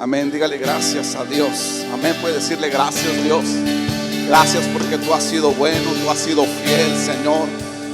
Amén, dígale gracias a Dios. Amén, puede decirle gracias Dios. Gracias porque tú has sido bueno, tú has sido fiel, Señor.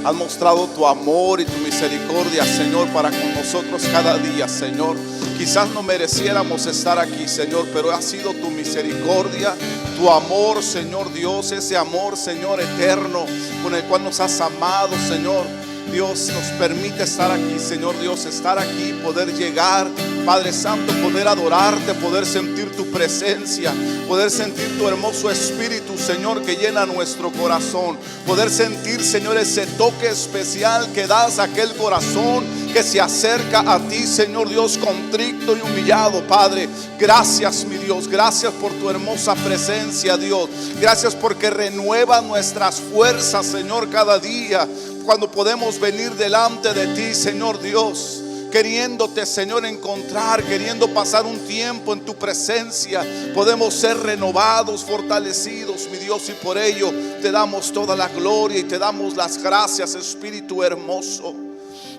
Has mostrado tu amor y tu misericordia, Señor, para con nosotros cada día, Señor. Quizás no mereciéramos estar aquí, Señor, pero ha sido tu misericordia, tu amor, Señor Dios, ese amor, Señor, eterno, con el cual nos has amado, Señor. Dios nos permite estar aquí, Señor Dios, estar aquí, poder llegar, Padre Santo, poder adorarte, poder sentir tu presencia, poder sentir tu hermoso espíritu, Señor, que llena nuestro corazón, poder sentir, Señor, ese toque especial que das a aquel corazón que se acerca a ti, Señor Dios, contrito y humillado, Padre. Gracias, mi Dios, gracias por tu hermosa presencia, Dios. Gracias porque renueva nuestras fuerzas, Señor, cada día, cuando podemos venir delante de ti, Señor Dios, queriéndote, Señor, encontrar, queriendo pasar un tiempo en tu presencia. Podemos ser renovados, fortalecidos, mi Dios, y por ello te damos toda la gloria y te damos las gracias, Espíritu hermoso.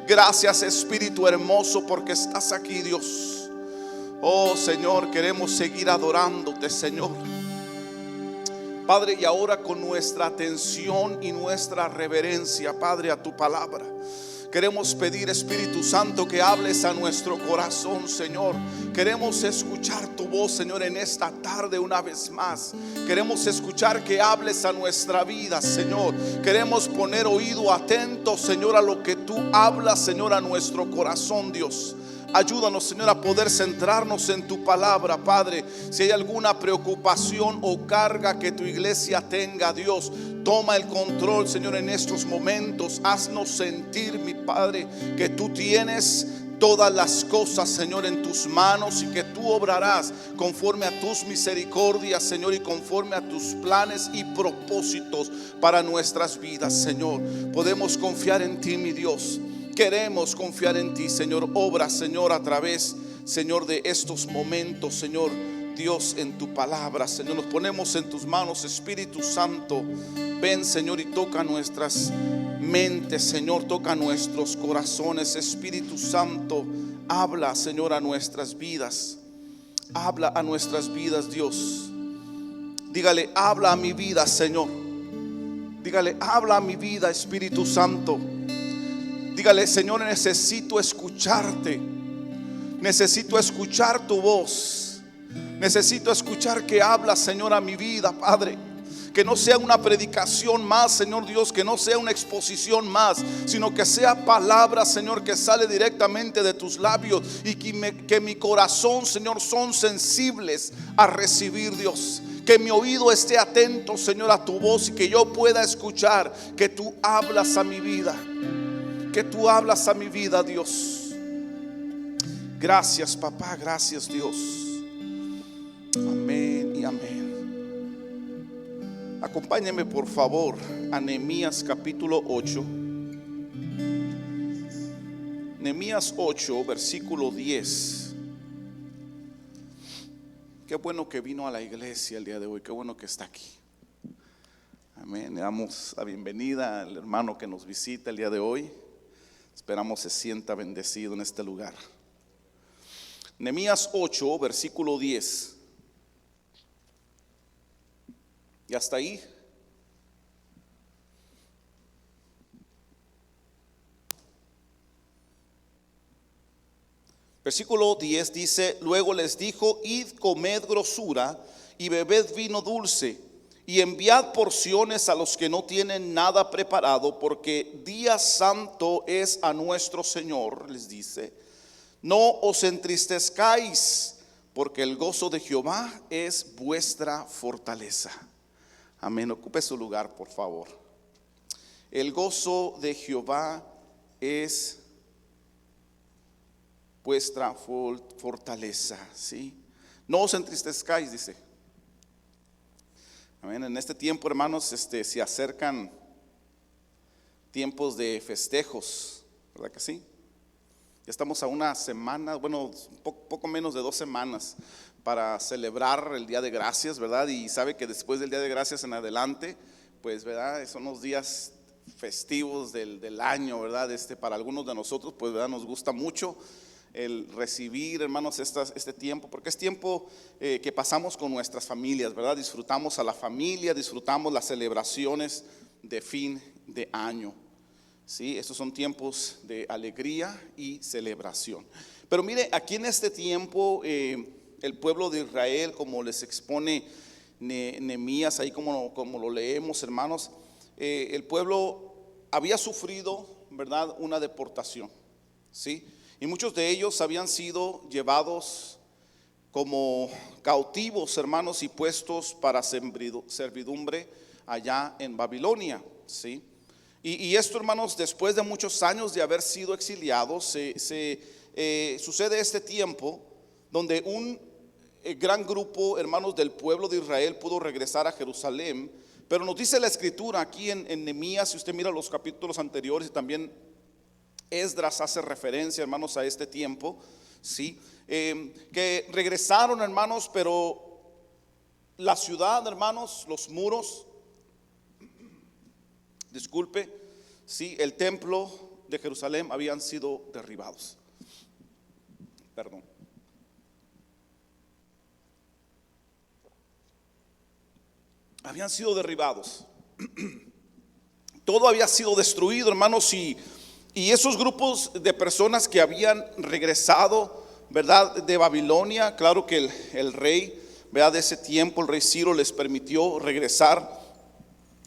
Gracias, Espíritu hermoso, porque estás aquí, Dios. Oh Señor, queremos seguir adorándote, Señor, Padre, y ahora con nuestra atención y nuestra reverencia, Padre, a tu palabra, queremos pedir, Espíritu Santo, que hables a nuestro corazón, Señor. Queremos escuchar tu voz, Señor, en esta tarde una vez más. Queremos escuchar que hables a nuestra vida, Señor. Queremos poner oído atento, Señor, a lo que tú hablas, Señor, a nuestro corazón, Dios. Ayúdanos, Señor, a poder centrarnos en tu palabra, Padre. Si hay alguna preocupación o carga que tu iglesia tenga, Dios, toma el control, Señor, en estos momentos. Haznos sentir, mi Padre, que tú tienes todas las cosas, Señor, en tus manos, y que tú obrarás conforme a tus misericordias, Señor, y conforme a tus planes y propósitos para nuestras vidas, Señor. Podemos confiar en ti, mi Dios. Queremos confiar en ti, Señor. Obra, Señor, a través, Señor, de estos momentos, Señor Dios, en tu palabra, Señor. Nos ponemos en tus manos, Espíritu Santo. Ven, Señor, y toca nuestras mentes, Señor, toca nuestros corazones. Espíritu Santo, habla, Señor, a nuestras vidas. Habla a nuestras vidas, Dios. Dígale, habla a mi vida, Señor. Dígale, habla a mi vida, Espíritu Santo. Dígale, Señor, necesito escucharte. Necesito escuchar tu voz. Necesito escuchar que hablas, Señor, a mi vida, Padre. Que no sea una predicación más, Señor Dios, que no sea una exposición más, sino que sea palabra, Señor, que sale directamente de tus labios, y que mi corazón, Señor, son sensibles a recibir, Dios. Que mi oído esté atento, Señor, a tu voz, y que yo pueda escuchar que tú hablas a mi vida. Que tú hablas a mi vida, Dios. Gracias, papá, gracias, Dios. Amén y amén. Acompáñeme, por favor, a Nehemías capítulo 8. Nehemías 8, versículo 10. Qué bueno que vino a la iglesia el día de hoy. Qué bueno que está aquí. Amén. Le damos la bienvenida al hermano que nos visita el día de hoy. Esperamos se sienta bendecido en este lugar. Nehemías 8, versículo 10. ¿Y hasta ahí? Versículo 10 dice: luego les dijo: id, comed grosura y bebed vino dulce, y enviad porciones a los que no tienen nada preparado, porque día santo es a nuestro Señor. Les dice: no os entristezcáis, porque el gozo de Jehová es vuestra fortaleza. Amén. Ocupe su lugar, por favor. El gozo de Jehová es vuestra fortaleza, ¿sí? No os entristezcáis, dice. Amén. En este tiempo, hermanos, se acercan tiempos de festejos, ¿verdad que sí? Ya estamos a una semana, bueno, poco menos de 2 semanas para celebrar el Día de Gracias, ¿verdad? Y sabe que después del Día de Gracias en adelante, pues, ¿verdad? Son los días festivos del año, ¿verdad? Para algunos de nosotros, pues, ¿verdad? Nos gusta mucho el recibir, hermanos, este tiempo, porque es tiempo que pasamos con nuestras familias, ¿verdad? Disfrutamos a la familia, disfrutamos las celebraciones de fin de año. Sí, estos son tiempos de alegría y celebración. Pero mire, aquí en este tiempo, el pueblo de Israel, como les expone Nehemías, ahí como lo leemos, hermanos, el pueblo había sufrido, ¿verdad?, una deportación, ¿sí? Y muchos de ellos habían sido llevados como cautivos, hermanos, y puestos para servidumbre allá en Babilonia, ¿sí? Y esto, hermanos, después de muchos años de haber sido exiliados, sucede este tiempo donde un gran grupo, hermanos, del pueblo de Israel pudo regresar a Jerusalén. Pero nos dice la escritura aquí en Nehemías, si usted mira los capítulos anteriores, y también Esdras hace referencia, hermanos, a este tiempo, ¿sí? Que regresaron, hermanos, pero la ciudad, hermanos, los muros, sí, el templo de Jerusalén habían sido derribados. Perdón. Habían sido derribados. Todo había sido destruido, hermanos, y esos grupos de personas que habían regresado, ¿verdad?, de Babilonia, claro que el rey, ¿verdad?, de ese tiempo, el rey Ciro, les permitió regresar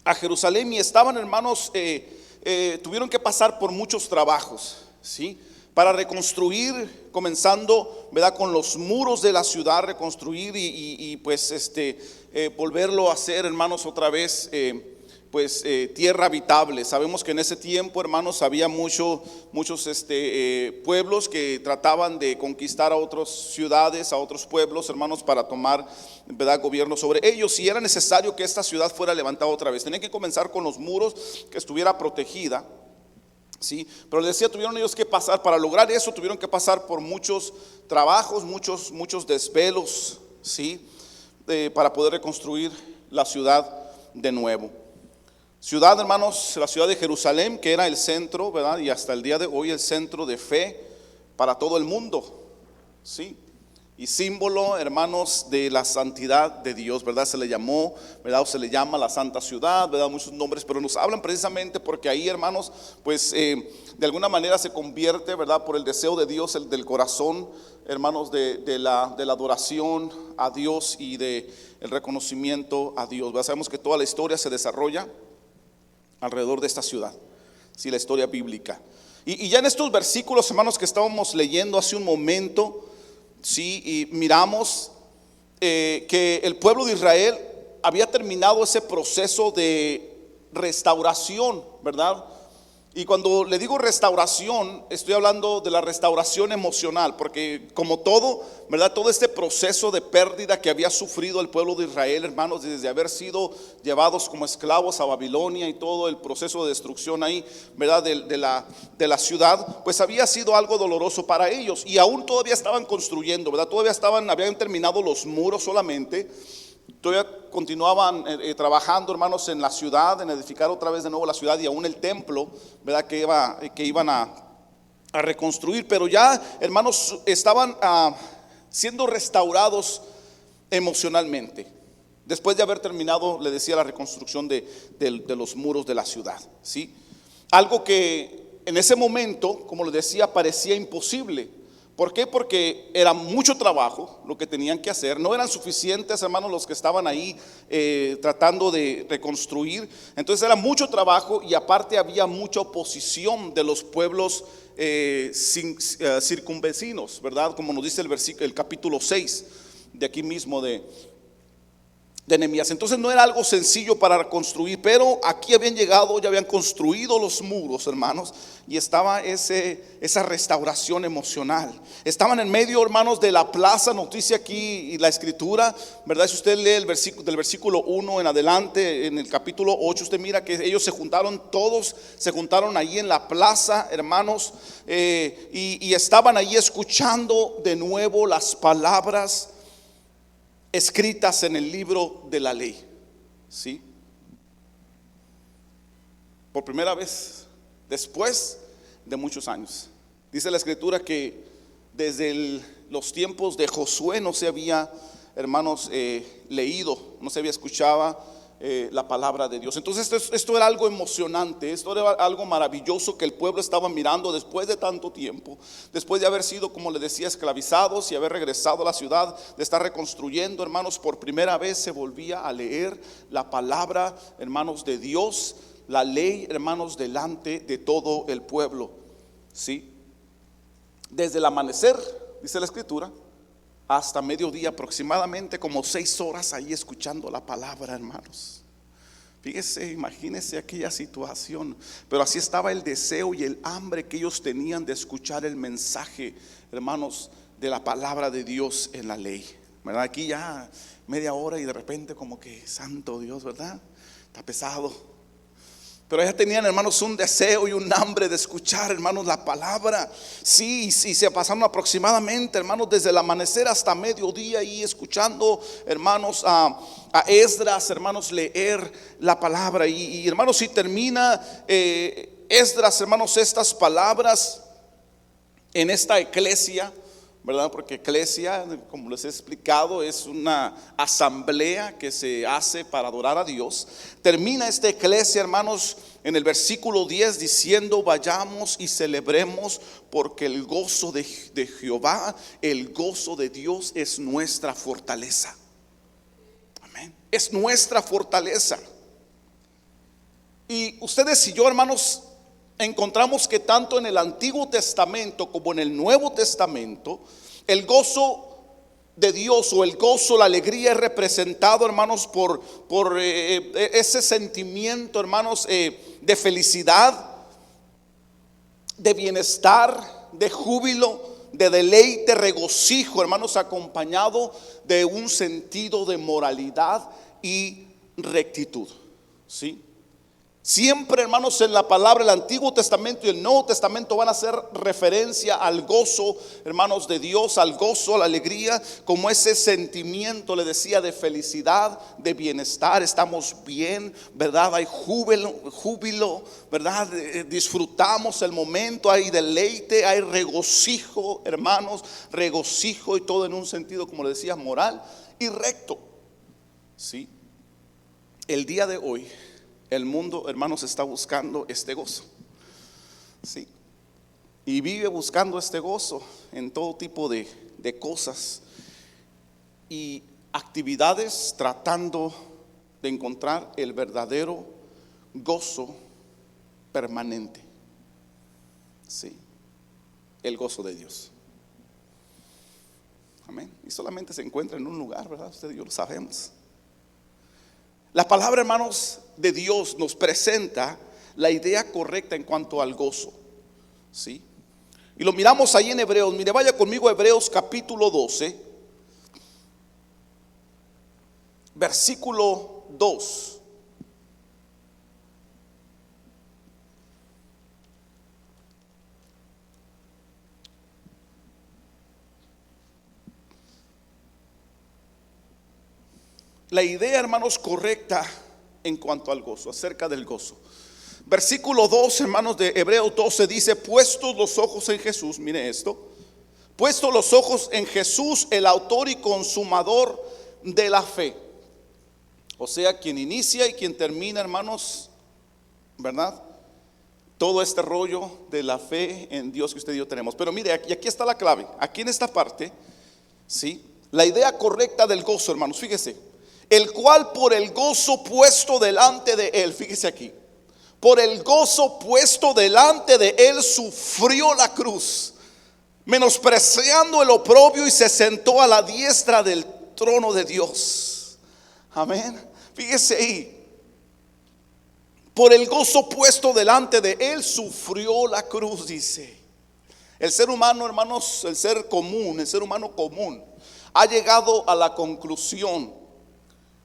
a Jerusalén y estaban, hermanos, tuvieron que pasar por muchos trabajos, ¿sí?, para reconstruir, comenzando, ¿verdad?, con los muros de la ciudad, reconstruir y pues volverlo a hacer, hermanos, otra vez, tierra habitable. Sabemos que en ese tiempo, hermanos, había muchos pueblos que trataban de conquistar a otras ciudades, a otros pueblos, hermanos, para tomar, ¿verdad?, gobierno sobre ellos. Y era necesario que esta ciudad fuera levantada otra vez. Tenían que comenzar con los muros, que estuviera protegida, ¿sí? Pero les decía, tuvieron ellos que pasar, para lograr eso, tuvieron que pasar por muchos trabajos, muchos desvelos, ¿sí?, para poder reconstruir la ciudad de nuevo. Ciudad, hermanos, la ciudad de Jerusalén, que era el centro, ¿verdad?, y hasta el día de hoy el centro de fe para todo el mundo, ¿sí? Y símbolo, hermanos, de la santidad de Dios, ¿verdad? Se le llamó, ¿verdad?, o se le llama la santa ciudad, ¿verdad?, muchos nombres, pero nos hablan precisamente porque ahí, hermanos, pues de alguna manera se convierte, ¿verdad?, por el deseo de Dios, el del corazón, hermanos, de la adoración a Dios y de el reconocimiento a Dios, ¿verdad? Sabemos que toda la historia se desarrolla alrededor de esta ciudad, sí, la historia bíblica. Y ya en estos versículos, hermanos, que estábamos leyendo hace un momento, sí, y miramos que el pueblo de Israel había terminado ese proceso de restauración, ¿verdad? Y cuando le digo restauración, estoy hablando de la restauración emocional, porque como todo, ¿verdad?, todo este proceso de pérdida que había sufrido el pueblo de Israel, hermanos, desde haber sido llevados como esclavos a Babilonia y todo el proceso de destrucción ahí, ¿verdad?, de la ciudad, pues había sido algo doloroso para ellos. Y aún todavía estaban construyendo, ¿verdad? Habían terminado los muros solamente. Todavía continuaban trabajando, hermanos, en la ciudad, en edificar otra vez de nuevo la ciudad y aún el templo, ¿verdad?, que iban a reconstruir. Pero ya, hermanos, estaban siendo restaurados emocionalmente, después de haber terminado, le decía, la reconstrucción de los muros de la ciudad, ¿sí? Algo que en ese momento, como les decía, parecía imposible. ¿Por qué? Porque era mucho trabajo lo que tenían que hacer. No eran suficientes, hermanos, los que estaban ahí tratando de reconstruir. Entonces era mucho trabajo y aparte había mucha oposición de los pueblos circunvecinos, ¿verdad? Como nos dice el capítulo 6 de aquí mismo de Nehemías. Entonces no era algo sencillo para reconstruir, pero aquí habían llegado, ya habían construido los muros, hermanos, y estaba esa restauración emocional. Estaban en medio, hermanos, de la plaza. Nos dice aquí y la escritura, ¿verdad? Si usted lee del versículo 1 en adelante, en el capítulo 8, usted mira que ellos todos se juntaron ahí en la plaza, hermanos, y estaban ahí escuchando de nuevo las palabras escritas en el libro de la ley, ¿sí? Por primera vez después de muchos años. Dice la escritura que desde los tiempos de Josué no se había, hermanos, leído, no se había escuchado la palabra de Dios. Entonces esto era algo emocionante, esto era algo maravilloso que el pueblo estaba mirando después de tanto tiempo, después de haber sido, como le decía, esclavizados y haber regresado a la ciudad, de estar reconstruyendo, hermanos. Por primera vez se volvía a leer la palabra, hermanos, de Dios, la ley, hermanos, delante de todo el pueblo. ¿Sí? Desde el amanecer, dice la escritura, hasta mediodía, aproximadamente como 6 horas ahí escuchando la palabra, hermanos. Fíjese, imagínese aquella situación. Pero así estaba el deseo y el hambre que ellos tenían de escuchar el mensaje, hermanos, de la palabra de Dios en la ley, ¿verdad? Aquí ya media hora y de repente como que, santo Dios, ¿verdad? Está pesado. Pero ya tenían, hermanos, un deseo y un hambre de escuchar, hermanos, la palabra. Sí, se pasaron aproximadamente, hermanos, desde el amanecer hasta mediodía y escuchando, hermanos, a Esdras, hermanos, leer la palabra. Y hermanos, si termina Esdras, hermanos, estas palabras en esta iglesia, ¿verdad? Porque iglesia, como les he explicado, es una asamblea que se hace para adorar a Dios. Termina esta iglesia, hermanos, en el versículo 10 diciendo: vayamos y celebremos, porque el gozo de Jehová, el gozo de Dios es nuestra fortaleza. Amén. Es nuestra fortaleza. Y ustedes y yo, hermanos, encontramos que tanto en el Antiguo Testamento como en el Nuevo Testamento, el gozo de Dios o el gozo, la alegría es representado, hermanos, por ese sentimiento, hermanos, de felicidad, de bienestar, de júbilo, de deleite, regocijo, hermanos, acompañado de un sentido de moralidad y rectitud. ¿Sí? Siempre, hermanos, en la palabra, el Antiguo Testamento y el Nuevo Testamento van a hacer referencia al gozo, hermanos, de Dios, al gozo, a la alegría, como ese sentimiento, le decía, de felicidad, de bienestar. Estamos bien, ¿verdad? Hay júbilo, ¿verdad? Disfrutamos el momento, hay deleite, hay regocijo, hermanos, regocijo, y todo en un sentido, como le decía, moral y recto. ¿Sí? El día de hoy el mundo, hermanos, está buscando este gozo. Sí. Y vive buscando este gozo en todo tipo de cosas y actividades, tratando de encontrar el verdadero gozo permanente. Sí. El gozo de Dios. Amén. Y solamente se encuentra en un lugar, ¿verdad? Usted y yo lo sabemos. La palabra, hermanos, de Dios nos presenta la idea correcta en cuanto al gozo. ¿Sí? Y lo miramos ahí en Hebreos. Mire, vaya conmigo a Hebreos capítulo 12, versículo 2. La idea, hermanos, correcta en cuanto al gozo, acerca del gozo. Versículo 2, hermanos, de Hebreos 12 dice: puestos los ojos en Jesús, mire esto, puestos los ojos en Jesús, el autor y consumador de la fe. O sea, quien inicia y quien termina, hermanos, ¿verdad? Todo este rollo de la fe en Dios que usted y yo tenemos. Pero mire, aquí está la clave, aquí en esta parte, ¿sí? La idea correcta del gozo, hermanos, fíjese. El cual por el gozo puesto delante de él, fíjese aquí, por el gozo puesto delante de él sufrió la cruz, menospreciando el oprobio, y se sentó a la diestra del trono de Dios. Amén. Fíjese ahí, por el gozo puesto delante de él sufrió la cruz, dice. El ser humano, hermanos, el ser humano común ha llegado a la conclusión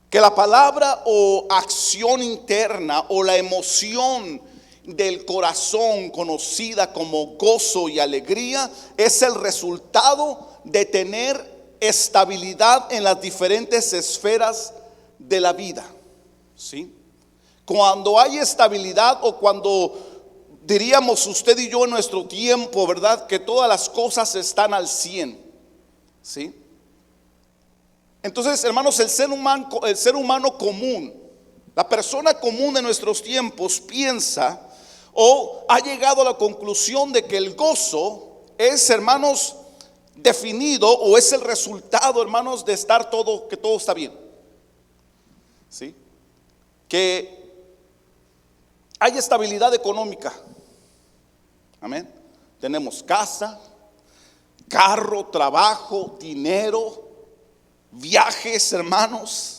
que la palabra o acción interna o la emoción del corazón, conocida como gozo y alegría, es el resultado de tener estabilidad en las diferentes esferas de la vida. ¿Sí? Cuando hay estabilidad o cuando diríamos usted y yo en nuestro tiempo, ¿verdad? Que todas las cosas están al 100, ¿sí? Entonces, hermanos, el ser humano común, la persona común de nuestros tiempos piensa o ha llegado a la conclusión de que el gozo es, hermanos, definido o es el resultado, hermanos, de estar todo, que todo está bien, ¿sí? Que hay estabilidad económica, amén. Tenemos casa, carro, trabajo, dinero, viajes, hermanos.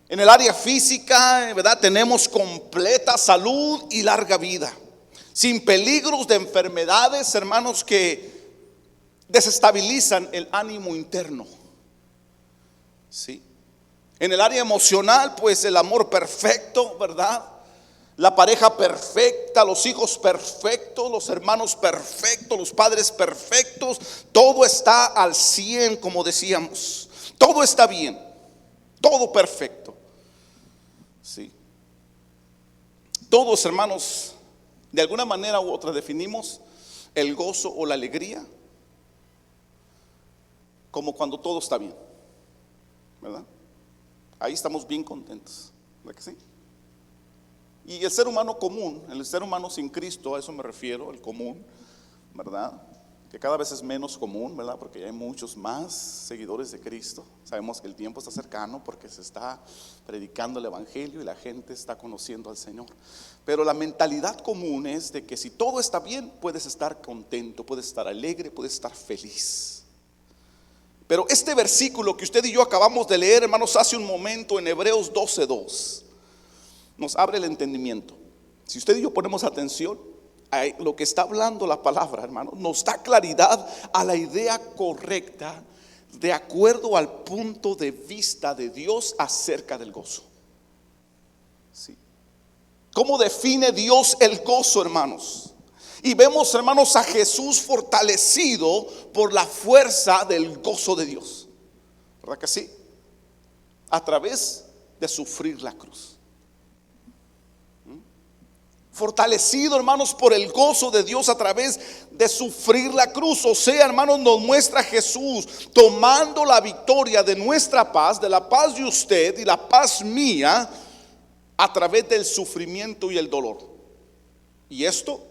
En el área física, ¿verdad? Tenemos completa salud y larga vida, sin peligros de enfermedades, hermanos, que desestabilizan el ánimo interno, ¿sí? En el área emocional, pues el amor perfecto, ¿verdad? La pareja perfecta, los hijos perfectos, los hermanos perfectos, los padres perfectos. Todo está al 100, como decíamos. Todo está bien, todo perfecto, ¿sí? Todos, hermanos, de alguna manera u otra definimos el gozo o la alegría como cuando todo está bien, ¿verdad? Ahí estamos bien contentos, ¿verdad que sí? Y el ser humano común, el ser humano sin Cristo, a eso me refiero, el común, ¿verdad? Que cada vez es menos común, ¿verdad? Porque ya hay muchos más seguidores de Cristo. Sabemos que el tiempo está cercano porque se está predicando el evangelio y la gente está conociendo al Señor. Pero la mentalidad común es de que si todo está bien, puedes estar contento, puedes estar alegre, puedes estar feliz. Pero este versículo que usted y yo acabamos de leer, hermanos, hace un momento en Hebreos 12:2, nos abre el entendimiento. Si usted y yo ponemos atención a lo que está hablando la palabra, hermano, nos da claridad a la idea correcta de acuerdo al punto de vista de Dios acerca del gozo, ¿sí? ¿Cómo define Dios el gozo, hermanos? Y vemos, hermanos, a Jesús fortalecido por la fuerza del gozo de Dios, ¿verdad que sí? A través de sufrir la cruz. Fortalecido, hermanos, por el gozo de Dios a través de sufrir la cruz. O sea, hermanos, nos muestra Jesús tomando la victoria de nuestra paz, de la paz de usted y la paz mía, a través del sufrimiento y el dolor. Y esto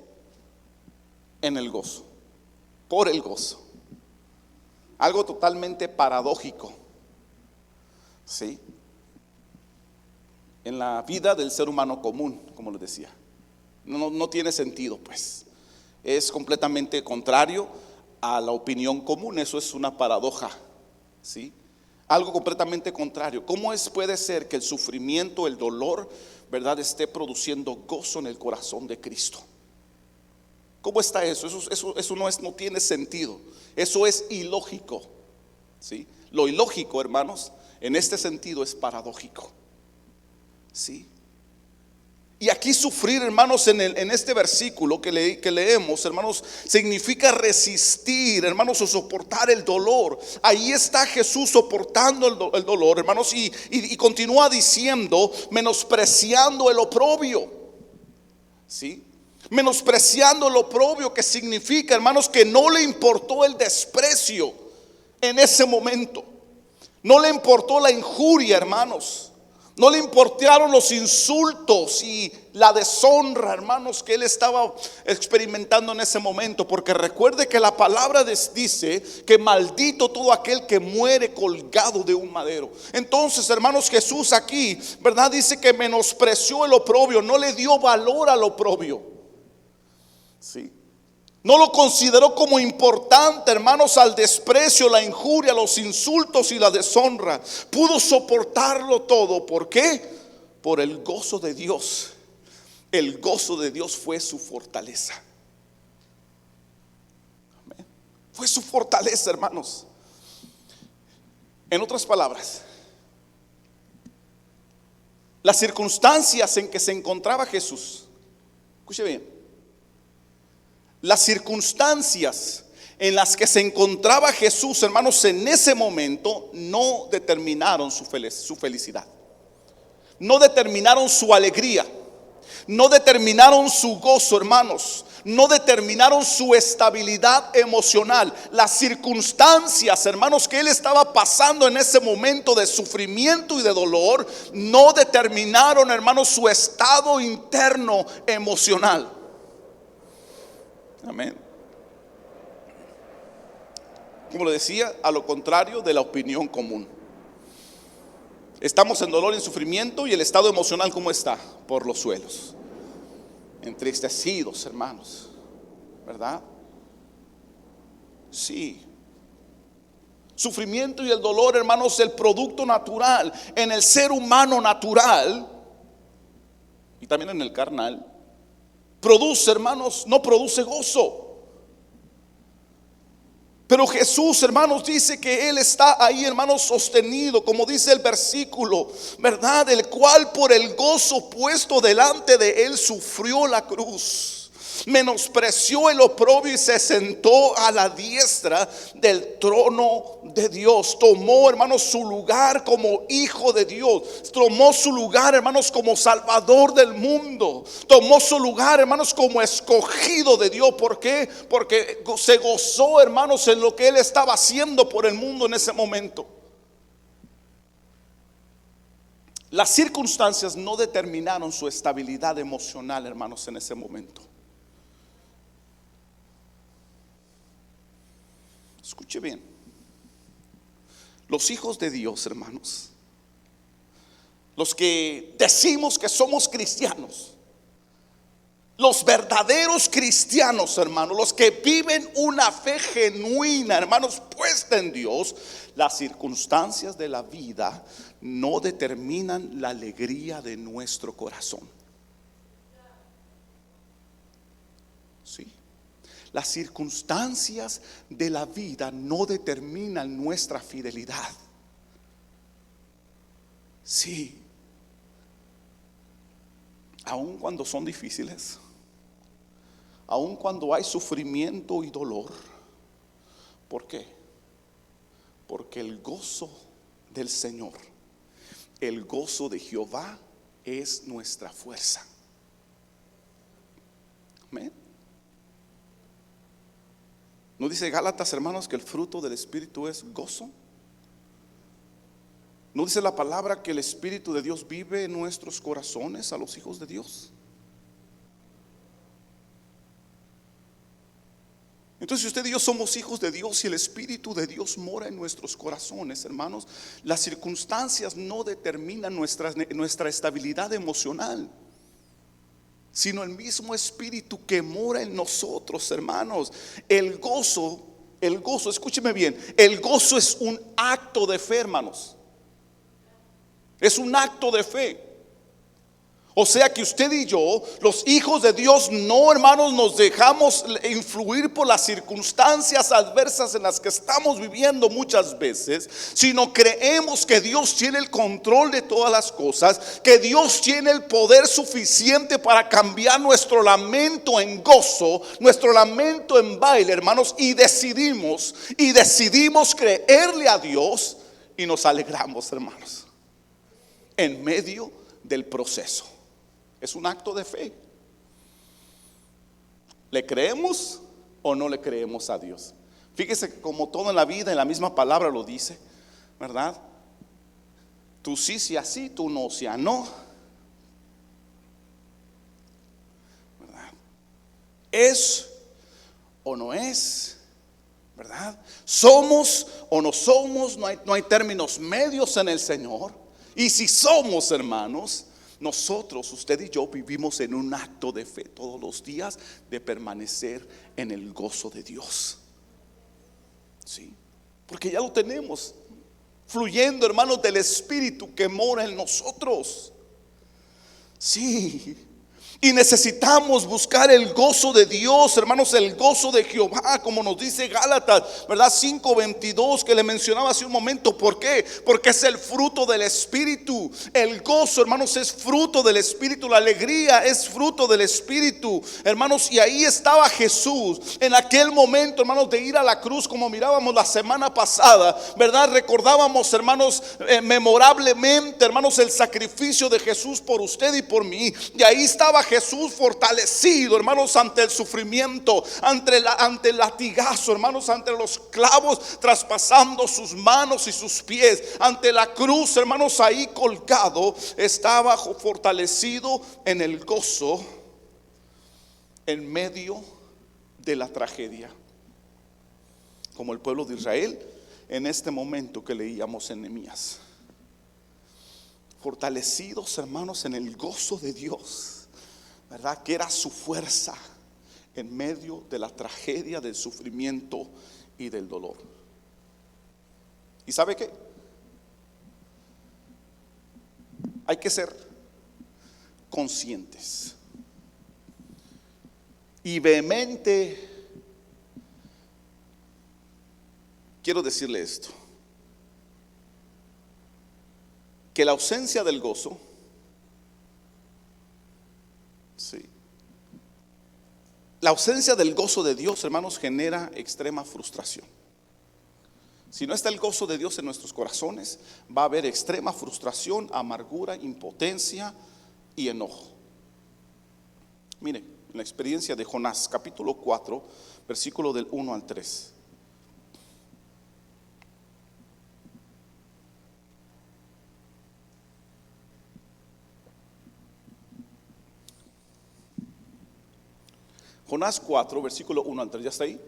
en el gozo, por el gozo. Algo totalmente paradójico, ¿sí? En la vida del ser humano común, como les decía. No tiene sentido, pues. Es completamente contrario a la opinión común. Eso es una paradoja, ¿sí? Algo completamente contrario. ¿Cómo puede ser que el sufrimiento, el dolor, ¿verdad?, esté produciendo gozo en el corazón de Cristo? ¿Cómo está eso? Eso no tiene sentido. Eso es ilógico, ¿sí? Lo ilógico, hermanos, en este sentido es paradójico, ¿sí? Y aquí sufrir, hermanos, en este versículo que leemos, hermanos, significa resistir, hermanos, o soportar el dolor. Ahí está Jesús soportando el dolor, hermanos, y continúa diciendo, menospreciando el oprobio, ¿sí? Menospreciando el oprobio, que significa, hermanos, que no le importó el desprecio en ese momento. No le importó la injuria, hermanos. No le importaron los insultos y la deshonra, hermanos, que él estaba experimentando en ese momento. Porque recuerde que la palabra dice que maldito todo aquel que muere colgado de un madero. Entonces, hermanos, Jesús aquí, ¿verdad?, dice que menospreció el oprobio, no le dio valor al oprobio, ¿sí? No lo consideró como importante, hermanos, al desprecio, la injuria, los insultos y la deshonra. Pudo soportarlo todo. ¿Por qué? Por el gozo de Dios. El gozo de Dios fue su fortaleza. Amén. Fue su fortaleza, hermanos. En otras palabras, las circunstancias en que se encontraba Jesús, escuche bien, las circunstancias en las que se encontraba Jesús, hermanos, en ese momento no determinaron su felicidad, no determinaron su alegría, No determinaron su gozo, hermanos. No determinaron su estabilidad emocional. Las circunstancias, hermanos, que él estaba pasando en ese momento de sufrimiento y de dolor, no determinaron, hermanos, su estado interno emocional. Amén. Como le decía, a lo contrario de la opinión común. Estamos en dolor y en sufrimiento, y el estado emocional, ¿cómo está? Por los suelos. Entristecidos, hermanos, ¿verdad? Sí. Sufrimiento y el dolor, hermanos, el producto natural en el ser humano natural y también en el carnal, produce, hermanos, no produce gozo. Pero Jesús, hermanos, dice que Él está ahí, hermanos, sostenido, como dice el versículo, ¿verdad? El cual por el gozo puesto delante de Él sufrió la cruz, menospreció el oprobio y se sentó a la diestra del trono de Dios. Tomó, hermanos, su lugar como hijo de Dios. Tomó su lugar, hermanos, como salvador del mundo. Tomó su lugar, hermanos, como escogido de Dios. ¿Por qué? Porque se gozó, hermanos, en lo que Él estaba haciendo por el mundo en ese momento. Las circunstancias no determinaron su estabilidad emocional, hermanos, en ese momento. Escuche bien. Los hijos de Dios, hermanos, los que decimos que somos cristianos, los verdaderos cristianos, hermanos, los que viven una fe genuina, hermanos, puesta en Dios, las circunstancias de la vida no determinan la alegría de nuestro corazón. Sí. Las circunstancias de la vida no determinan nuestra fidelidad. Sí. Aun cuando son difíciles, aun cuando hay sufrimiento y dolor. ¿Por qué? Porque el gozo del Señor, el gozo de Jehová es nuestra fuerza. Amén. ¿No dice Gálatas, hermanos, que el fruto del Espíritu es gozo? ¿No dice la palabra que el Espíritu de Dios vive en nuestros corazones a los hijos de Dios? Entonces, si usted y yo somos hijos de Dios y el Espíritu de Dios mora en nuestros corazones, hermanos, las circunstancias no determinan nuestra estabilidad emocional, sino el mismo Espíritu que mora en nosotros, hermanos. El gozo, escúcheme bien, el gozo es un acto de fe, hermanos. Es un acto de fe. O sea que usted y yo, los hijos de Dios, no, hermanos, nos dejamos influir por las circunstancias adversas en las que estamos viviendo muchas veces, sino creemos que Dios tiene el control de todas las cosas, que Dios tiene el poder suficiente para cambiar nuestro lamento en gozo, nuestro lamento en baile, hermanos, y decidimos creerle a Dios y nos alegramos, hermanos, en medio del proceso. Es un acto de fe. ¿Le creemos o no le creemos a Dios? Fíjese que como todo en la vida, en la misma palabra lo dice, ¿verdad? Tú sí sea sí, tú no sea no, ¿verdad? ¿Es o no es? ¿Verdad? ¿Somos o no somos? No hay términos medios en el Señor. Y si somos, hermanos, nosotros, usted y yo, vivimos en un acto de fe todos los días de permanecer en el gozo de Dios. Sí, porque ya lo tenemos fluyendo, hermanos, del Espíritu que mora en nosotros. Sí. Y necesitamos buscar el gozo de Dios, hermanos, el gozo de Jehová, como nos dice Gálatas, ¿verdad? 5:22 que le mencionaba hace un momento. ¿Por qué? Porque es el fruto del Espíritu. El gozo, hermanos, es fruto del Espíritu. La alegría es fruto del Espíritu, hermanos. Y ahí estaba Jesús en aquel momento, hermanos, de ir a la cruz, como mirábamos la semana pasada, ¿verdad? Recordábamos, hermanos, memorablemente, hermanos, el sacrificio de Jesús por usted y por mí. Y ahí estaba Jesús fortalecido, hermanos, ante el sufrimiento, ante el latigazo, hermanos, ante los clavos traspasando sus manos y sus pies, ante la cruz, hermanos, ahí colgado, estaba fortalecido en el gozo en medio de la tragedia, como el pueblo de Israel en este momento que leíamos en Nehemías. Fortalecidos, hermanos, en el gozo de Dios, ¿verdad? Que era su fuerza en medio de la tragedia, del sufrimiento y del dolor. ¿Y sabe qué? Hay que ser conscientes y vehemente. Quiero decirle esto, que la ausencia del gozo, sí, la ausencia del gozo de Dios, hermanos, genera extrema frustración. Si no está el gozo de Dios en nuestros corazones, va a haber extrema frustración, amargura, impotencia y enojo. Mire, la experiencia de Jonás, capítulo 4, versículo del 1 al 3. Jonás 4, versículo 1 al 3, ¿ya está ahí?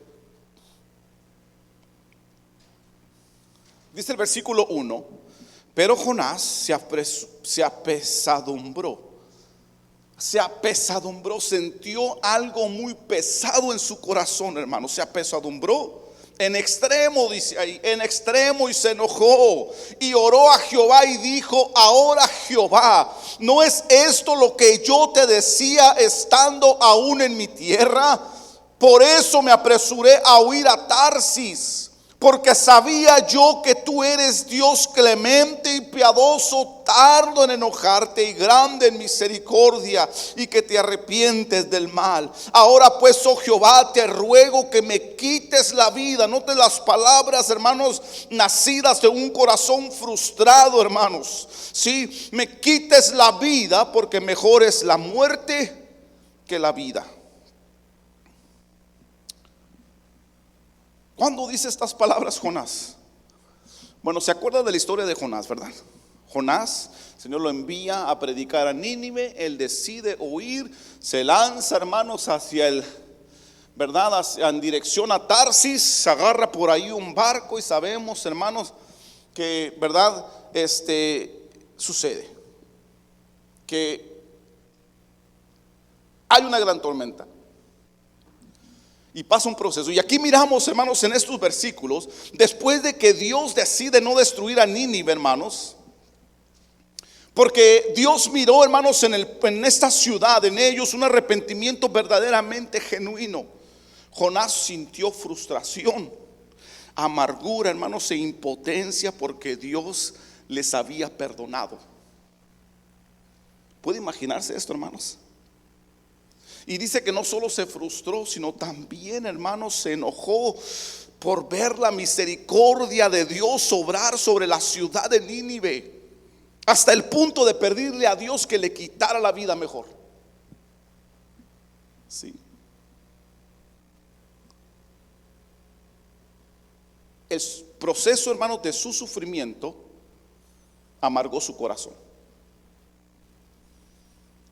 Dice el versículo 1: pero Jonás se apesadumbró, sintió algo muy pesado en su corazón, hermano. Se apesadumbró en extremo, dice ahí, en extremo, y se enojó y oró a Jehová y dijo: ahora, Jehová, ¿no es esto lo que yo te decía estando aún en mi tierra? Por eso me apresuré a huir a Tarsis, porque sabía yo que tú eres Dios clemente y piadoso, tardo en enojarte y grande en misericordia, y que te arrepientes del mal. Ahora pues, oh Jehová, te ruego que me quites la vida. Note las palabras, hermanos, nacidas de un corazón frustrado, hermanos. Sí, me quites la vida, porque mejor es la muerte que la vida. ¿Cuándo dice estas palabras Jonás? Bueno, se acuerda de la historia de Jonás, ¿verdad? Jonás, el Señor lo envía a predicar a Nínive. Él decide huir, se lanza, hermanos, hacia ¿verdad? En dirección a Tarsis. Se agarra por ahí un barco y sabemos, hermanos, que, ¿verdad? Sucede que hay una gran tormenta y pasa un proceso. Y aquí miramos, hermanos, en estos versículos, después de que Dios decide no destruir a Nínive, hermanos, porque Dios miró, hermanos, en esta ciudad, en ellos, un arrepentimiento verdaderamente genuino. Jonás sintió frustración, amargura, hermanos, e impotencia, porque Dios les había perdonado. ¿Puede imaginarse esto, hermanos? Y dice que no solo se frustró, sino también, hermanos, se enojó por ver la misericordia de Dios obrar sobre la ciudad de Nínive, hasta el punto de pedirle a Dios que le quitara la vida mejor. Sí. El proceso, hermanos, de su sufrimiento amargó su corazón.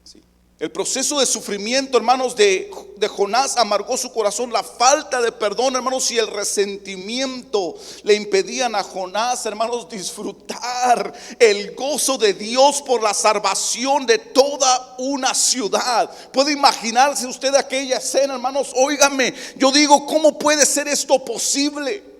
Sí. El proceso de sufrimiento, hermanos, de Jonás amargó su corazón. La falta de perdón, hermanos, y el resentimiento le impedían a Jonás, hermanos, disfrutar el gozo de Dios por la salvación de toda una ciudad. ¿Puede imaginarse usted aquella escena, hermanos? Óigame, yo digo, ¿cómo puede ser esto posible?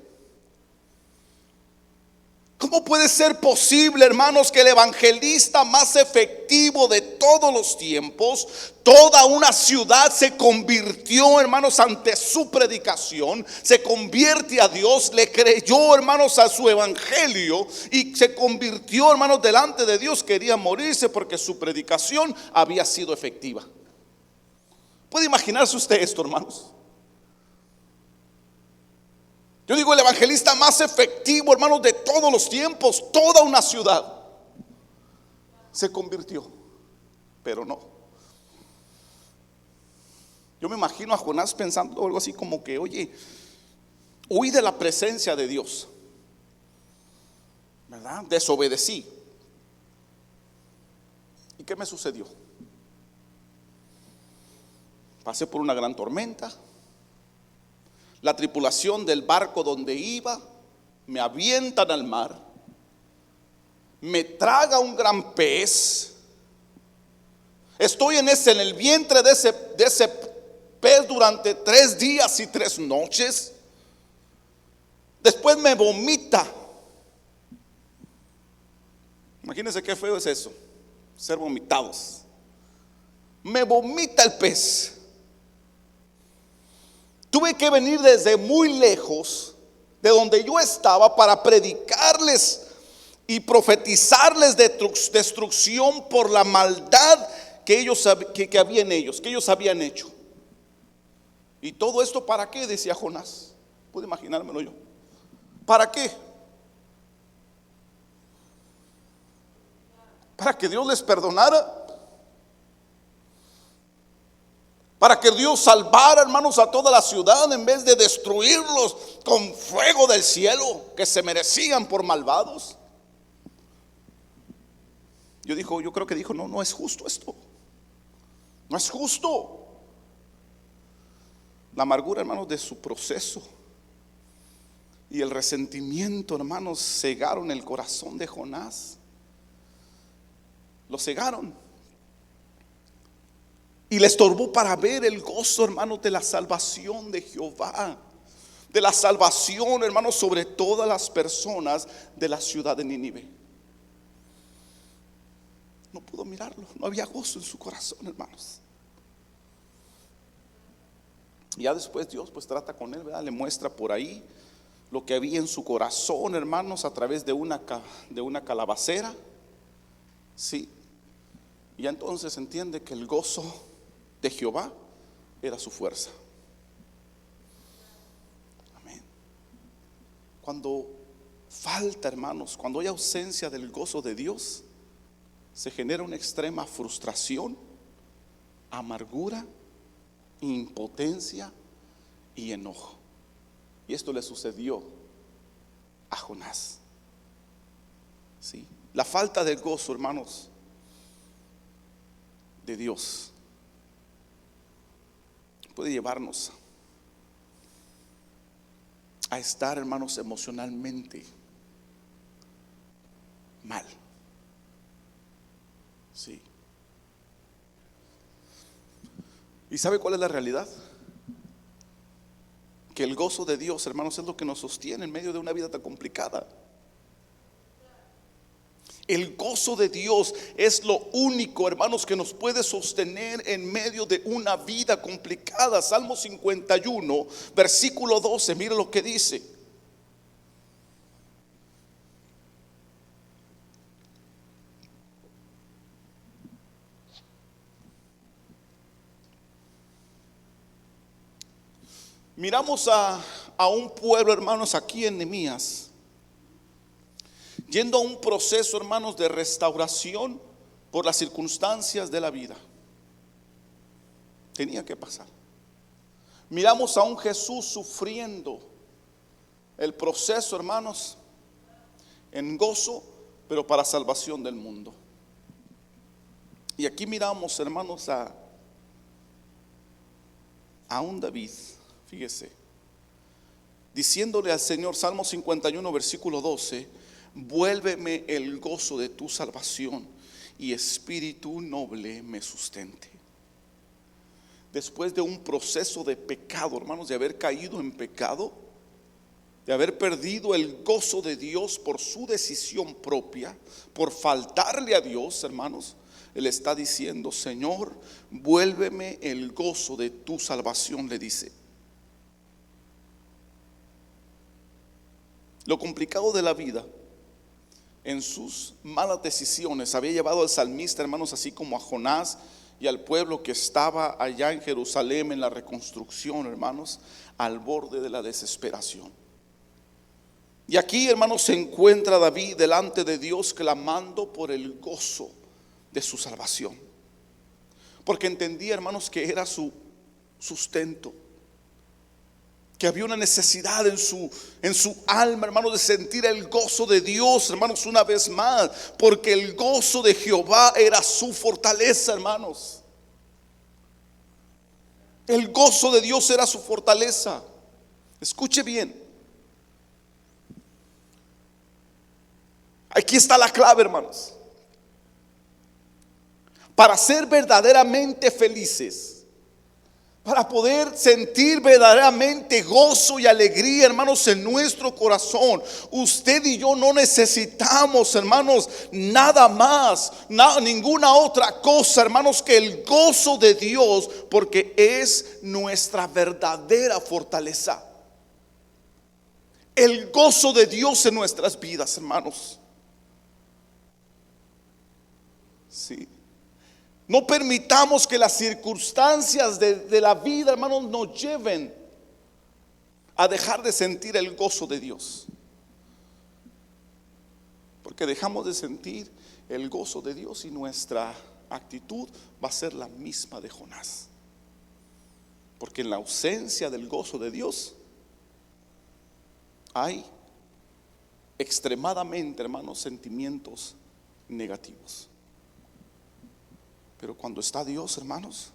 ¿Cómo puede ser posible, hermanos, que el evangelista más efectivo de todos los tiempos, toda una ciudad se convirtió, hermanos, ante su predicación, se convierte a Dios, le creyó, hermanos, a su evangelio y se convirtió, hermanos, delante de Dios? Quería morirse porque su predicación había sido efectiva. ¿Puede imaginarse usted esto, hermanos? Yo digo, el evangelista más efectivo, hermanos, de todos los tiempos, toda una ciudad se convirtió, pero no. Yo me imagino a Jonás pensando algo así como que, oye, huí de la presencia de Dios, ¿verdad? Desobedecí. ¿Y qué me sucedió? Pasé por una gran tormenta. La tripulación del barco donde iba me avientan al mar, me traga un gran pez. Estoy en el vientre de ese pez durante 3 días y 3 noches. Después me vomita. Imagínense qué feo es eso, ser vomitados. Me vomita el pez. Tuve que venir desde muy lejos de donde yo estaba para predicarles y profetizarles de destrucción por la maldad que ellos habían hecho. Y todo esto, ¿para qué? Decía Jonás. Puedo imaginármelo yo. ¿Para qué? Para que Dios les perdonara. Para que Dios salvara, hermanos, a toda la ciudad en vez de destruirlos con fuego del cielo que se merecían por malvados. Yo creo que dijo, no es justo esto. No es justo. La amargura, hermanos, de su proceso y el resentimiento, hermanos, cegaron el corazón de Jonás. Lo cegaron. Y le estorbó para ver el gozo, hermanos, de la salvación de Jehová, de la salvación, hermanos, sobre todas las personas de la ciudad de Nínive. No pudo mirarlo, no había gozo en su corazón, hermanos. Y ya después Dios pues trata con él, ¿verdad? Le muestra por ahí lo que había en su corazón, hermanos, a través de una calabacera. Sí. Y ya entonces entiende que el gozo de Jehová era su fuerza. Amén. Cuando falta, hermanos, cuando hay ausencia del gozo de Dios, se genera una extrema frustración, amargura, impotencia y enojo. Y esto le sucedió a Jonás. Sí. La falta de gozo, hermanos, de Dios puede llevarnos a estar, hermanos, emocionalmente mal. Sí. ¿Y sabe cuál es la realidad? Que el gozo de Dios, hermanos, es lo que nos sostiene en medio de una vida tan complicada. El gozo de Dios es lo único, hermanos, que nos puede sostener en medio de una vida complicada. Salmo 51, versículo 12, mire lo que dice. Miramos a un pueblo, hermanos, aquí en Nehemías, yendo a un proceso, hermanos, de restauración por las circunstancias de la vida. Tenía que pasar. Miramos a un Jesús sufriendo el proceso, hermanos, en gozo, pero para salvación del mundo. Y aquí miramos, hermanos, a un David, fíjese, diciéndole al Señor, Salmo 51, versículo 12: vuélveme el gozo de tu salvación y espíritu noble me sustente. Después de un proceso de pecado, hermanos, de haber caído en pecado, de haber perdido el gozo de Dios por su decisión propia, por faltarle a Dios, hermanos, Él está diciendo: Señor, vuélveme el gozo de tu salvación, le dice. Lo complicado de la vida, en sus malas decisiones, había llevado al salmista, hermanos, así como a Jonás y al pueblo que estaba allá en Jerusalén en la reconstrucción, hermanos, al borde de la desesperación. Y aquí, hermanos, se encuentra David delante de Dios clamando por el gozo de su salvación, porque entendía, hermanos, que era su sustento, que había una necesidad en su alma, hermanos, de sentir el gozo de Dios, hermanos, una vez más, porque el gozo de Jehová era su fortaleza, hermanos. El gozo de Dios era su fortaleza. Escuche bien. Aquí está la clave, hermanos. Para ser verdaderamente felices, para poder sentir verdaderamente gozo y alegría, hermanos, en nuestro corazón, usted y yo no necesitamos, hermanos, nada más, ninguna otra cosa, hermanos, que el gozo de Dios, porque es nuestra verdadera fortaleza. El gozo de Dios en nuestras vidas, hermanos. Sí. No permitamos que las circunstancias de la vida, hermanos, nos lleven a dejar de sentir el gozo de Dios, porque dejamos de sentir el gozo de Dios y nuestra actitud va a ser la misma de Jonás, porque en la ausencia del gozo de Dios hay extremadamente, hermanos, sentimientos negativos. Pero cuando está Dios, hermanos,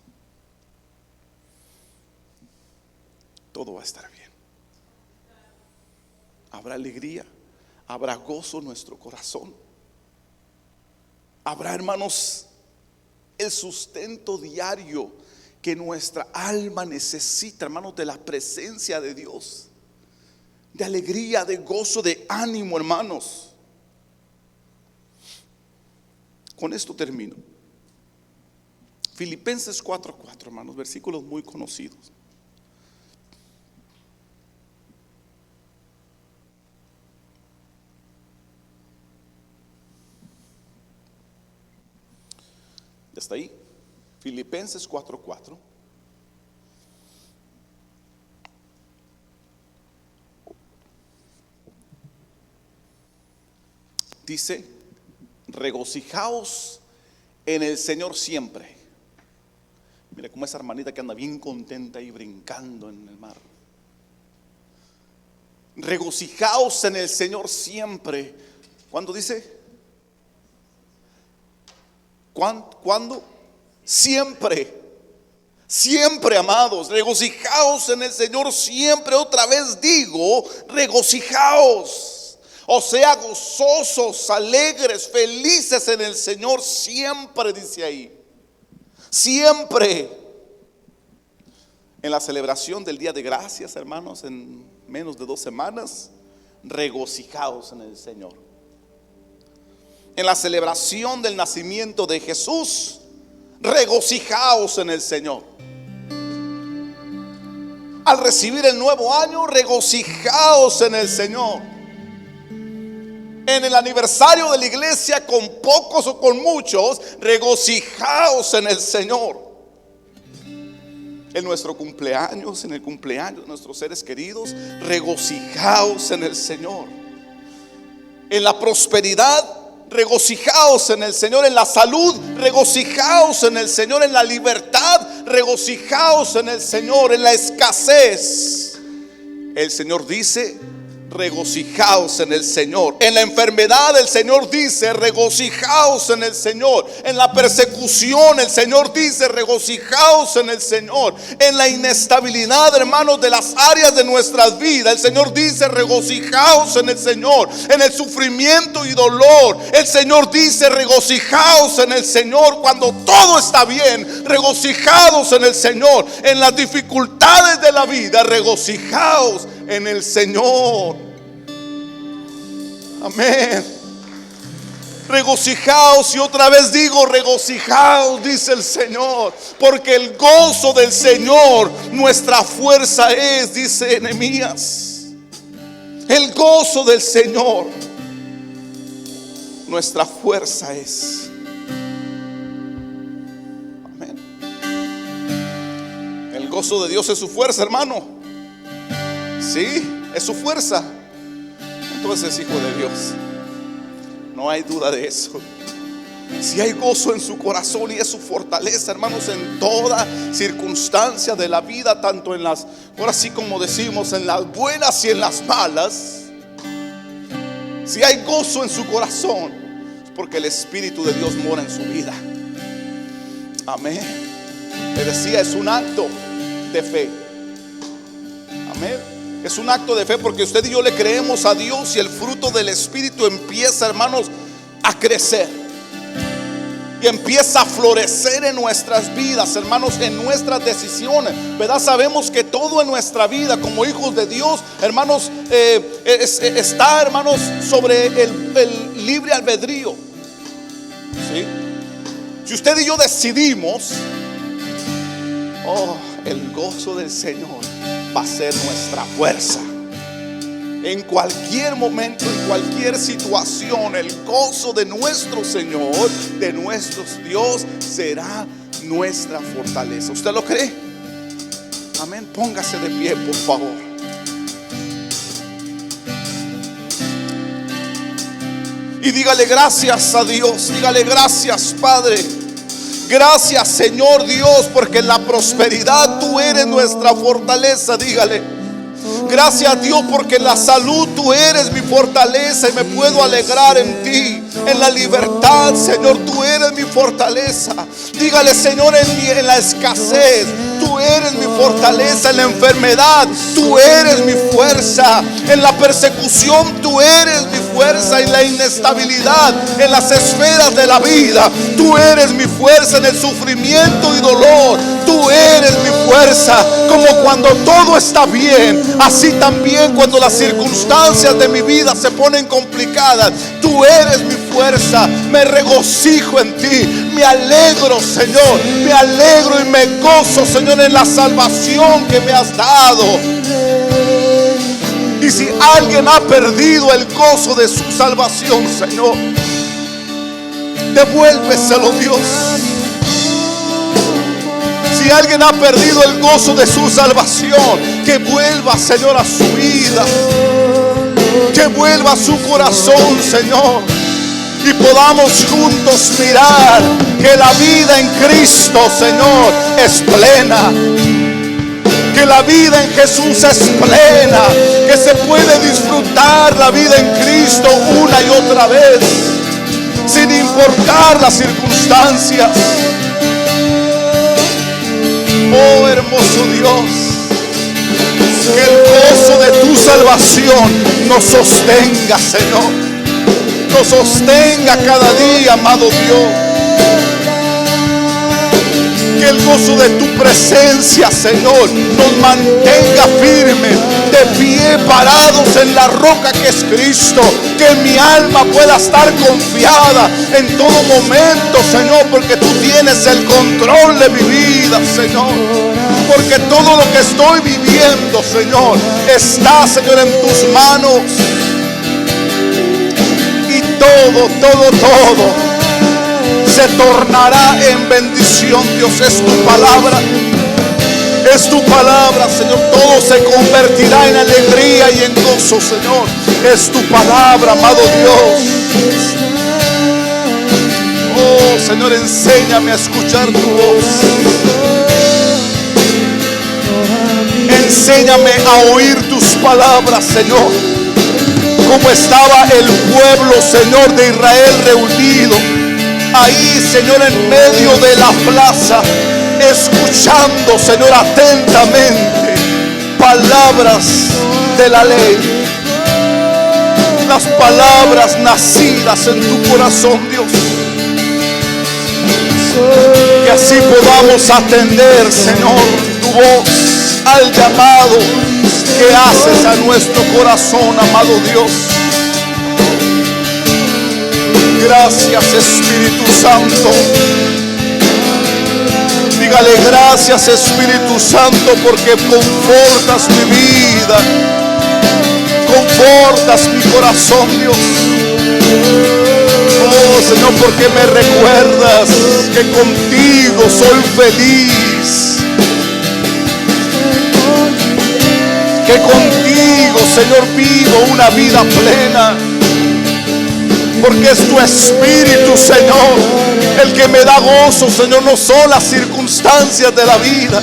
todo va a estar bien. Habrá alegría, habrá gozo en nuestro corazón. Habrá, hermanos, el sustento diario que nuestra alma necesita, hermanos, de la presencia de Dios, de alegría, de gozo, de ánimo, hermanos. Con esto termino. Filipenses 4:4, hermanos, versículos muy conocidos. ¿Ya está ahí? Filipenses 4:4. Dice: regocijaos en el Señor siempre. Mira como esa hermanita que anda bien contenta ahí brincando en el mar. Regocijaos en el Señor siempre. ¿Cuándo dice? ¿Cuándo? Siempre. Siempre, amados. Regocijaos en el Señor siempre. Otra vez digo, regocijaos. O sea, gozosos, alegres, felices en el Señor siempre, dice ahí. Siempre. En la celebración del Día de Gracias, hermanos, en menos de 2 semanas, regocijaos en el Señor. En la celebración del nacimiento de Jesús, regocijaos en el Señor. Al recibir el nuevo año, regocijaos en el Señor. En el aniversario de la iglesia, con pocos o con muchos, regocijaos en el Señor. En nuestro cumpleaños, en el cumpleaños de nuestros seres queridos, regocijaos en el Señor. En la prosperidad, regocijaos en el Señor. En la salud, regocijaos en el Señor. En la libertad, regocijaos en el Señor. En la escasez, el Señor dice: regocijaos en el Señor. En la enfermedad, el Señor dice: regocijaos en el Señor. En la persecución, el Señor dice: regocijaos en el Señor. En la inestabilidad, hermanos, de las áreas de nuestras vidas, el Señor dice: regocijaos en el Señor. En el sufrimiento y dolor, el Señor dice: regocijaos en el Señor. Cuando todo está bien, regocijaos en el Señor. En las dificultades de la vida, regocijaos en el Señor. Amén. Regocijaos, y otra vez digo, regocijaos, dice el Señor, porque el gozo del Señor nuestra fuerza es, dice Nehemías. El gozo del Señor nuestra fuerza es. Amén. El gozo de Dios es su fuerza, hermano. Sí, es su fuerza. Entonces es hijo de Dios. No hay duda de eso. Si hay gozo en su corazón y es su fortaleza, hermanos, en toda circunstancia de la vida, tanto en las, ahora sí como decimos, en las buenas y en las malas. Si hay gozo en su corazón, es porque el Espíritu de Dios mora en su vida. Amén. Le decía, es un acto de fe. Amén. Es un acto de fe porque usted y yo le creemos a Dios, y el fruto del Espíritu empieza, hermanos, a crecer y empieza a florecer en nuestras vidas, hermanos, en nuestras decisiones, ¿verdad? Sabemos que todo en nuestra vida como hijos de Dios, hermanos, está, hermanos, sobre el libre albedrío. ¿Sí? Si usted y yo decidimos, el gozo del Señor va a ser nuestra fuerza. En cualquier momento, en cualquier situación, el gozo de nuestro Señor, de nuestro Dios, será nuestra fortaleza. ¿Usted lo cree? Amén. Póngase de pie, por favor. Y dígale gracias a Dios. Dígale gracias, Padre. Gracias, Señor Dios, porque en la prosperidad tú eres nuestra fortaleza. Dígale. Gracias, Dios, porque en la salud tú eres mi fortaleza y me puedo alegrar en ti. En la libertad, Señor, tú eres mi fortaleza. Dígale, Señor, en la escasez tú eres mi fortaleza. En la enfermedad tú eres mi fuerza. En la persecución tú eres mi fuerza. En la inestabilidad, en las esferas de la vida, tú eres mi fuerza. En el sufrimiento y dolor, tú eres mi fuerza. Como cuando todo está bien, así también cuando las circunstancias de mi vida se ponen complicadas, tú eres mi fuerza. Me regocijo en ti, me alegro, Señor, me alegro y me gozo, Señor, en la salvación que me has dado. Y si alguien ha perdido el gozo de su salvación, Señor, devuélveselo, Dios. Si alguien ha perdido el gozo de su salvación, que vuelva, Señor, a su vida, que vuelva a su corazón, Señor, y podamos juntos mirar que la vida en Cristo, Señor, es plena. Que la vida en Jesús es plena, que se puede disfrutar la vida en Cristo una y otra vez, sin importar las circunstancias. Oh, hermoso Dios, que el gozo de tu salvación nos sostenga, Señor. Nos sostenga cada día, amado Dios. Que el gozo de tu presencia, Señor, nos mantenga firmes, de pie, parados en la roca que es Cristo. Que mi alma pueda estar confiada en todo momento, Señor, porque tú tienes el control de mi vida, Señor. Porque todo lo que estoy viviendo, Señor, está, Señor, en tus manos. Y todo se tornará en bendición. Dios, es tu palabra. Es tu palabra, Señor. Todo se convertirá en alegría y en gozo, Señor. Es tu palabra, amado Dios. Oh, Señor, enséñame a escuchar tu voz. Enséñame a oír tus palabras, Señor. Como estaba el pueblo, Señor, de Israel reunido ahí, Señor, en medio de la plaza, escuchando, Señor, atentamente palabras de la ley, las palabras nacidas en tu corazón, Dios. Que así podamos atender, Señor, tu voz al llamado que haces a nuestro corazón, amado Dios. Gracias, Espíritu Santo. Dígale gracias, Espíritu Santo, porque confortas mi vida, confortas mi corazón, Dios. Oh, Señor, porque me recuerdas que contigo soy feliz, que contigo, Señor, vivo una vida plena, porque es tu Espíritu, Señor, el que me da gozo, Señor. No son las circunstancias de la vida,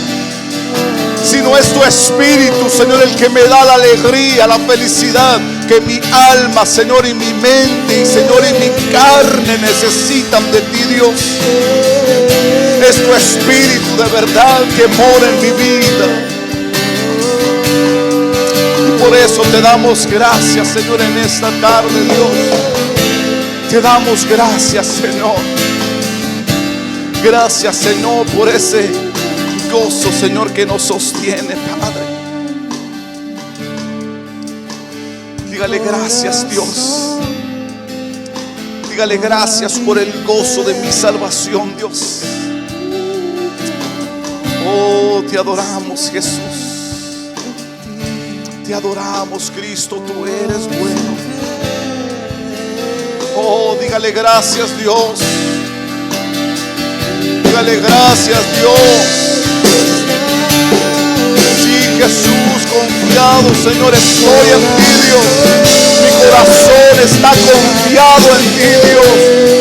sino es tu Espíritu, Señor, el que me da la alegría, la felicidad que mi alma, Señor, y mi mente, y Señor, y mi carne necesitan de ti, Dios. Es tu Espíritu de verdad que mora en mi vida. Y por eso te damos gracias, Señor, en esta tarde, Dios. Te damos gracias, Señor. Gracias, Señor, por ese gozo, Señor, que nos sostiene, Padre. Dígale gracias, Dios. Dígale gracias por el gozo de mi salvación, Dios. Oh, te adoramos, Jesús. Te adoramos, Cristo. Tú eres bueno. Oh, dígale gracias, Dios. Dígale gracias, Dios. Sí, Jesús, confiado, Señor, estoy en ti, Dios. Mi corazón está confiado en ti, Dios.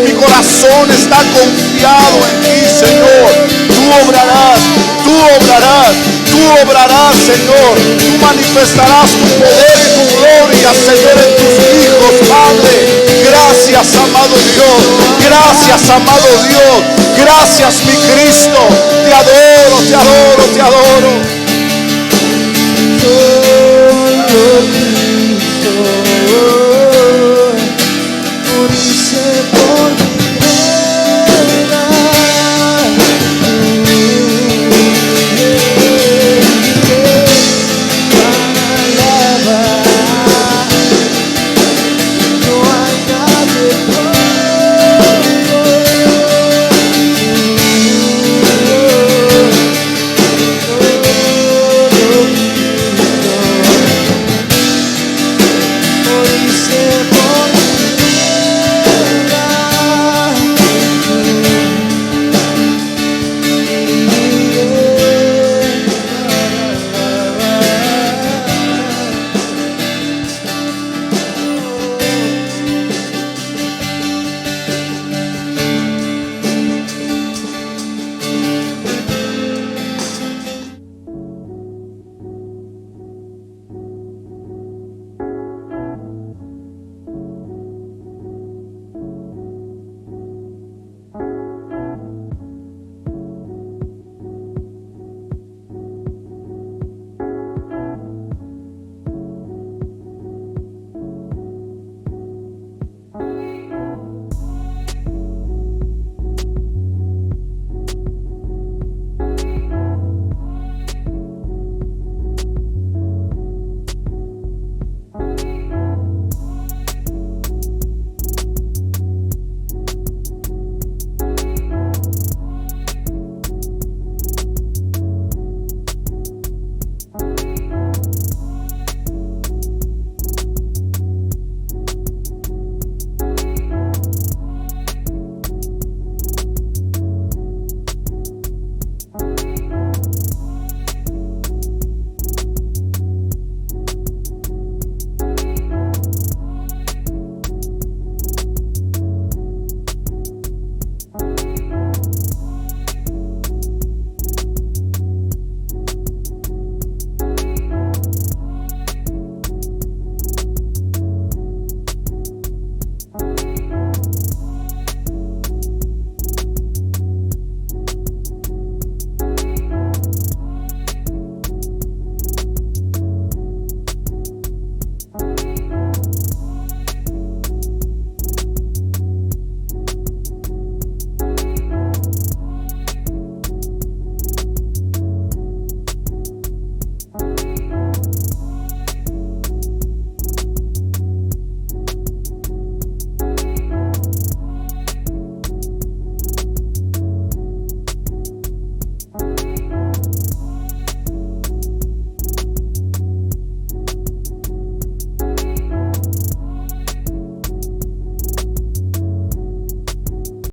Mi corazón está confiado en ti, Señor. Tú obrarás, tú obrarás, tú obrarás, Señor. Tú manifestarás tu poder y tu gloria, Señor, en tus hijos, Padre. Gracias, amado Dios. Gracias, amado Dios. Gracias, mi Cristo. Te adoro, te adoro, te adoro.